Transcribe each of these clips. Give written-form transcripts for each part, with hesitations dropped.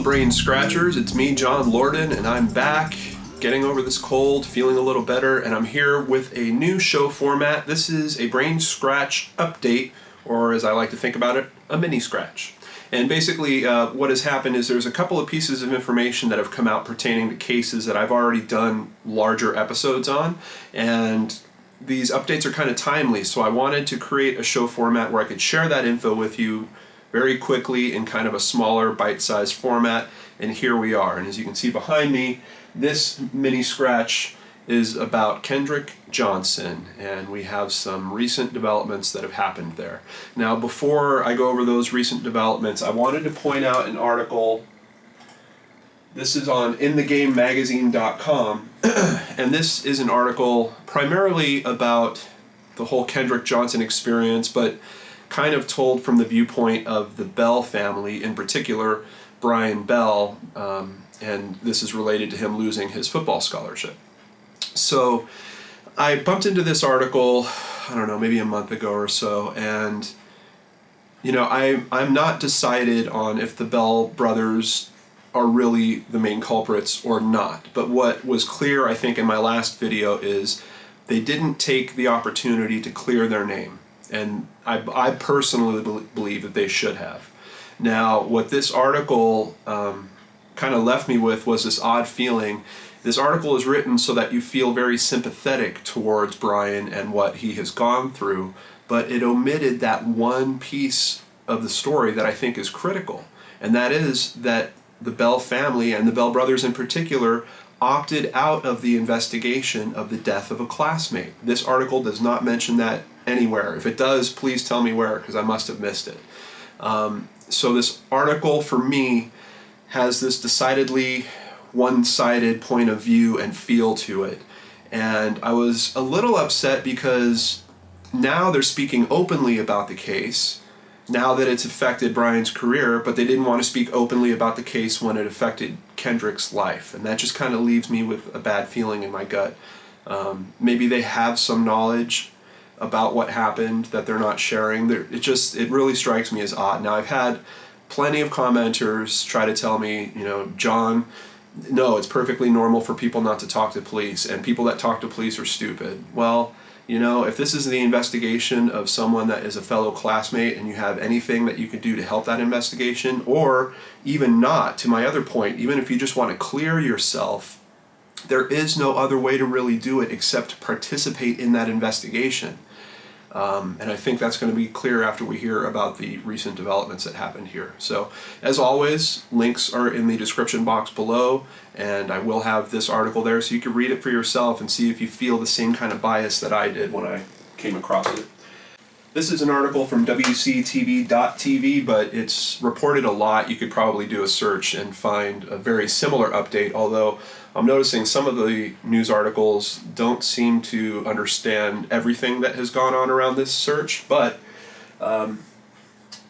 Brain Scratchers, it's me, John Lorden, and I'm back, getting over this cold, feeling a little better, and I'm here with a new show format. This is a Brain Scratch update, or as I like to think about it, a mini-scratch. And basically what has happened is there's a couple of pieces of information that have come out pertaining to cases that I've already done larger episodes on, and these updates are kind of timely, so I wanted to create a show format where I could share that info with you very quickly in kind of a smaller bite-sized format, and here we are. And as you can see behind me, this mini scratch is about Kendrick Johnson, and we have some recent developments that have happened there. Now, before I go over those recent developments, I wanted to point out an article. This is on inthegamemagazine.com, and this is an article primarily about the whole Kendrick Johnson experience, but kind of told from the viewpoint of the Bell family, in particular Brian Bell, and this is related to him losing his football scholarship. So I bumped into this article, I don't know, maybe a month ago or so, and you know, I'm not decided on if the Bell brothers are really the main culprits or not, but what was clear, I think, in my last video is they didn't take the opportunity to clear their name. And I personally believe that they should have. Now, what this article kind of left me with was this odd feeling. This article is written so that you feel very sympathetic towards Brian and what he has gone through, but it omitted that one piece of the story that I think is critical, and that is that the Bell family, and the Bell brothers in particular, opted out of the investigation of the death of a classmate. This article does not mention that anywhere. If it does, please tell me where, because I must have missed it. So this article, for me, has this decidedly one-sided point of view and feel to it. And I was a little upset because now they're speaking openly about the case, now that it's affected Brian's career, but they didn't want to speak openly about the case when it affected Kendrick's life. And that just kind of leaves me with a bad feeling in my gut. Maybe they have some knowledge about what happened that they're not sharing. It really strikes me as odd. Now, I've had plenty of commenters try to tell me, you know, John, no, it's perfectly normal for people not to talk to police, and people that talk to police are stupid. Well, you know, if this is the investigation of someone that is a fellow classmate and you have anything that you can do to help that investigation, or even not, to my other point, even if you just want to clear yourself, there is no other way to really do it except to participate in that investigation. And I think that's going to be clear after we hear about the recent developments that happened here. So, as always, links are in the description box below, and I will have this article there so you can read it for yourself and see if you feel the same kind of bias that I did when I came across it. This is an article from WCTV.tv, but it's reported a lot. You could probably do a search and find a very similar update, although I'm noticing some of the news articles don't seem to understand everything that has gone on around this search, but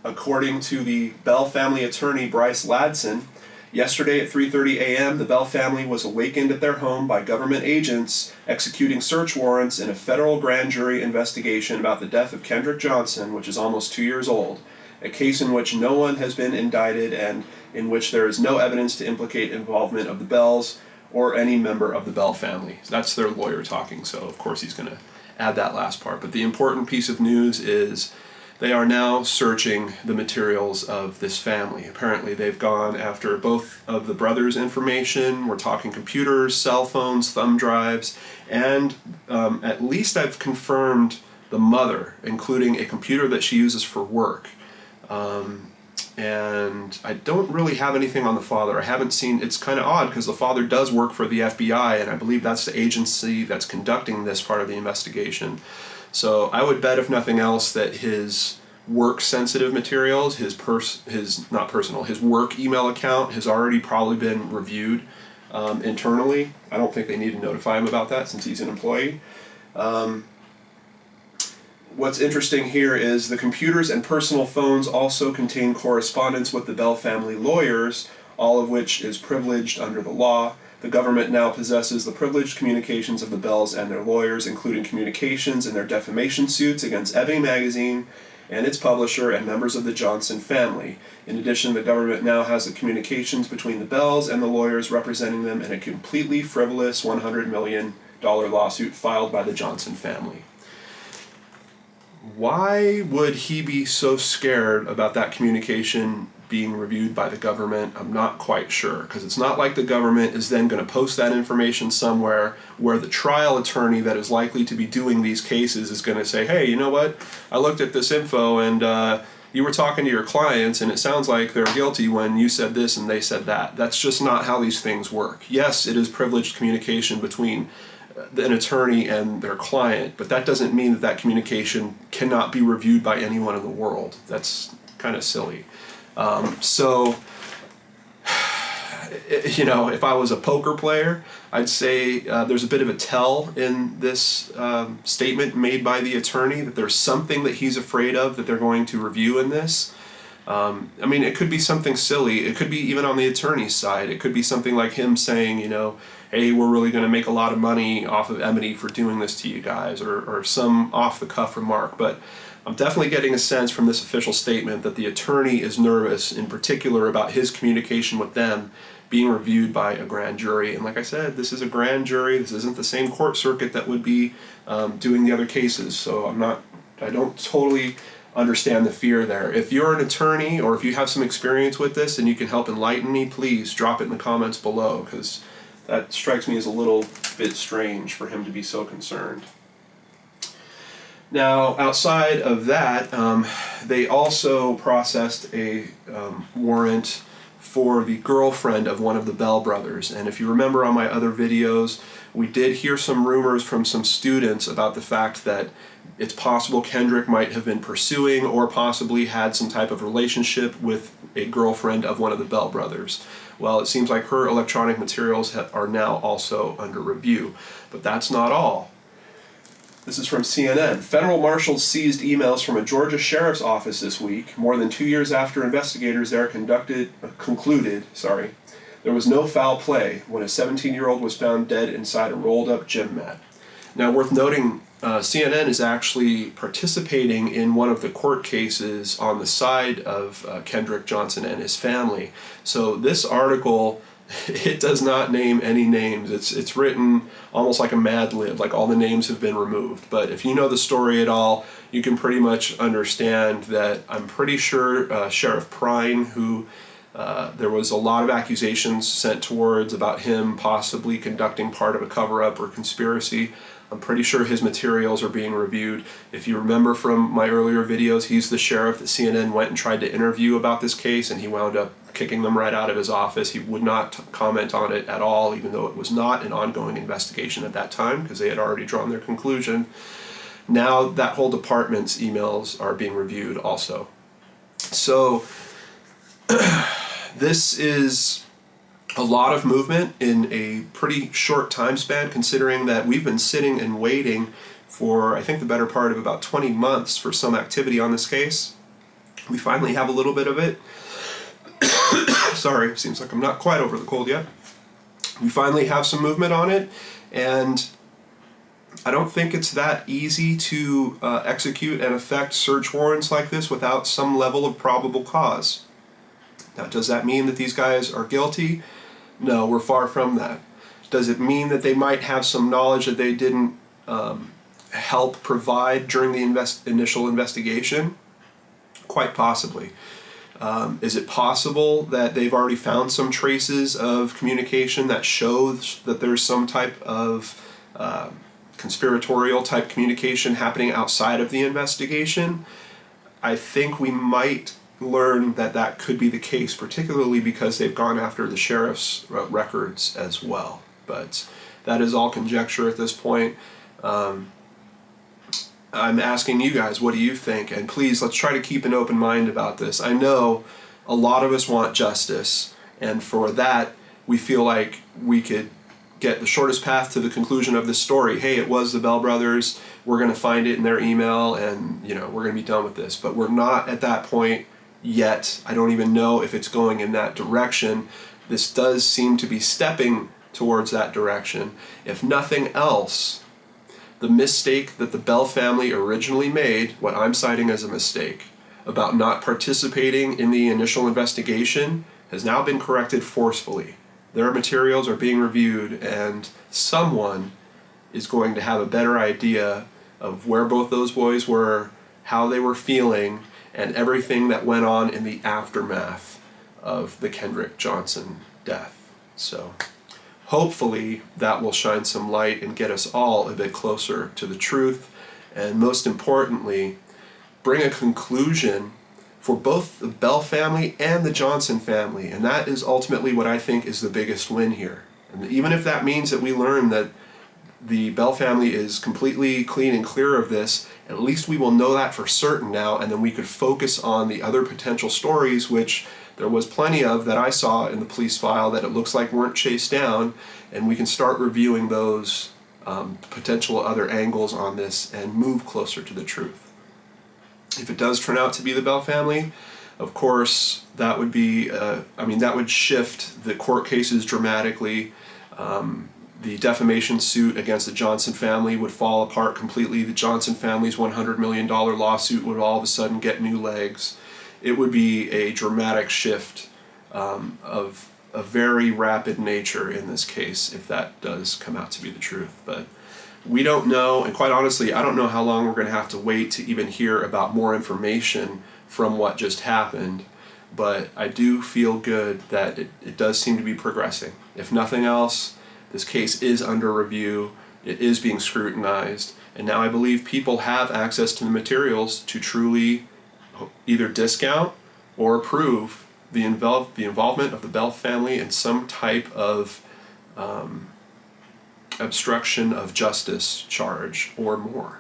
according to the Bell family attorney Bryce Ladson, yesterday at 3:30 a.m., the Bell family was awakened at their home by government agents executing search warrants in a federal grand jury investigation about the death of Kendrick Johnson, which is almost 2 years old, a case in which no one has been indicted and in which there is no evidence to implicate involvement of the Bells or any member of the Bell family. That's their lawyer talking, so of course he's going to add that last part. But the important piece of news is they are now searching the materials of this family. Apparently they've gone after both of the brothers' information. We're talking computers, cell phones, thumb drives, and at least I've confirmed the mother, including a computer that she uses for work. And I don't really have anything on the father. I haven't seen, it's kind of odd because the father does work for the FBI, and I believe that's the agency that's conducting this part of the investigation. So I would bet, if nothing else, that his work-sensitive materials, his work email account has already probably been reviewed internally. I don't think they need to notify him about that since he's an employee. What's interesting here is the computers and personal phones also contain correspondence with the Bell family lawyers, all of which is privileged under the law. The government now possesses the privileged communications of the Bells and their lawyers, including communications in their defamation suits against Ebony Magazine and its publisher and members of the Johnson family. In addition, the government now has the communications between the Bells and the lawyers representing them in a completely frivolous $100 million lawsuit filed by the Johnson family. Why would he be so scared about that communication being reviewed by the government? I'm not quite sure, because it's not like the government is then going to post that information somewhere where the trial attorney that is likely to be doing these cases is going to say, hey, you know what, I looked at this info and you were talking to your clients and it sounds like they're guilty when you said this and they said that. That's just not how these things work. Yes, it is privileged communication between an attorney and their client, but that doesn't mean that that communication cannot be reviewed by anyone in the world. That's kind of silly. So, you know, if I was a poker player, I'd say there's a bit of a tell in this statement made by the attorney that there's something that he's afraid of that they're going to review in this. I mean, it could be something silly. It could be even on the attorney's side. It could be something like him saying, you know, hey, we're really going to make a lot of money off of Emily for doing this to you guys, or some off-the-cuff remark. But I'm definitely getting a sense from this official statement that the attorney is nervous, in particular about his communication with them being reviewed by a grand jury. And like I said, this is a grand jury. This isn't the same court circuit that would be doing the other cases. So I don't totally understand the fear there. If you're an attorney or if you have some experience with this and you can help enlighten me, please drop it in the comments below, because that strikes me as a little bit strange for him to be so concerned. Now, outside of that, they also processed a warrant for the girlfriend of one of the Bell brothers. And if you remember on my other videos, we did hear some rumors from some students about the fact that it's possible Kendrick might have been pursuing or possibly had some type of relationship with a girlfriend of one of the Bell brothers. Well, it seems like her electronic materials are now also under review. But that's not all. This is from CNN. Federal marshals seized emails from a Georgia sheriff's office this week, more than 2 years after investigators there concluded there was no foul play when a 17-year-old was found dead inside a rolled-up gym mat. Now, worth noting, CNN is actually participating in one of the court cases on the side of Kendrick Johnson and his family. So this article, it does not name any names. It's written almost like a Mad Lib, like all the names have been removed. But if you know the story at all, you can pretty much understand that I'm pretty sure Sheriff Prine, who there was a lot of accusations sent towards about him possibly conducting part of a cover-up or conspiracy. I'm pretty sure his materials are being reviewed. If you remember from my earlier videos, he's the sheriff that CNN went and tried to interview about this case, and he wound up kicking them right out of his office. He would not comment on it at all, even though it was not an ongoing investigation at that time, because they had already drawn their conclusion. Now that whole department's emails are being reviewed also. So this is a lot of movement in a pretty short time span, considering that we've been sitting and waiting for, I think, the better part of about 20 months for some activity on this case. We finally have a little bit of it. Sorry, seems like I'm not quite over the cold yet. We finally have some movement on it, and I don't think it's that easy to execute and effect search warrants like this without some level of probable cause. Now, does that mean that these guys are guilty? No, we're far from that. Does it mean that they might have some knowledge that they didn't help provide during the initial investigation? Quite possibly. Is it possible that they've already found some traces of communication that shows that there's some type of conspiratorial type communication happening outside of the investigation? I think we might learn that that could be the case, particularly because they've gone after the sheriff's records as well. But that is all conjecture at this point. I'm asking you guys, what do you think? And please, let's try to keep an open mind about this. I know a lot of us want justice, and for that, we feel like we could get the shortest path to the conclusion of this story. Hey, it was the Bell brothers. We're going to find it in their email, and we're going to be done with this. But we're not at that point yet. I don't even know if it's going in that direction. This does seem to be stepping towards that direction. If nothing else, The mistake that the Bell family originally made, what I'm citing as a mistake, about not participating in the initial investigation, has now been corrected forcefully. Their materials are being reviewed, and someone is going to have a better idea of where both those boys were, how they were feeling, and everything that went on in the aftermath of the Kendrick Johnson death. So hopefully that will shine some light and get us all a bit closer to the truth, and most importantly, bring a conclusion for both the Bell family and the Johnson family. And that is ultimately what I think is the biggest win here. And even if that means that we learn that the Bell family is completely clean and clear of this, at least we will know that for certain now, and then we could focus on the other potential stories, which there was plenty of that I saw in the police file that it looks like weren't chased down, and we can start reviewing those potential other angles on this and move closer to the truth. If it does turn out to be the Bell family, of course, that would be, that would shift the court cases dramatically. The defamation suit against the Johnson family would fall apart completely. The Johnson family's $100 million lawsuit would all of a sudden get new legs. It would be a dramatic shift of a very rapid nature in this case if that does come out to be the truth. But we don't know, and quite honestly, I don't know how long we're going to have to wait to even hear about more information from what just happened, but I do feel good that it does seem to be progressing. If nothing else, this case is under review, it is being scrutinized, and now I believe people have access to the materials to truly either discount or approve the involvement of the Bell family in some type of obstruction of justice charge or more.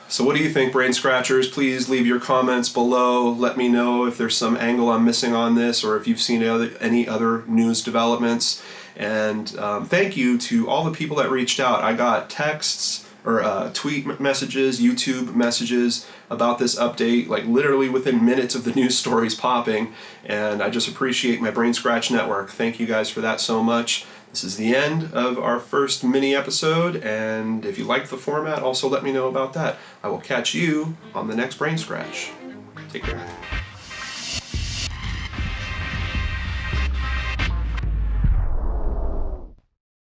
So what do you think, Brain Scratchers? Please leave your comments below. Let me know if there's some angle I'm missing on this, or if you've seen any other news developments. And thank you to all the people that reached out. I got texts or tweet messages, YouTube messages about this update, like literally within minutes of the news stories popping, and I just appreciate my Brain Scratch network. Thank you guys for that so much. This is the end of our first mini episode, and if you like the format, also let me know about that. I will catch you on the next Brain Scratch. Take care.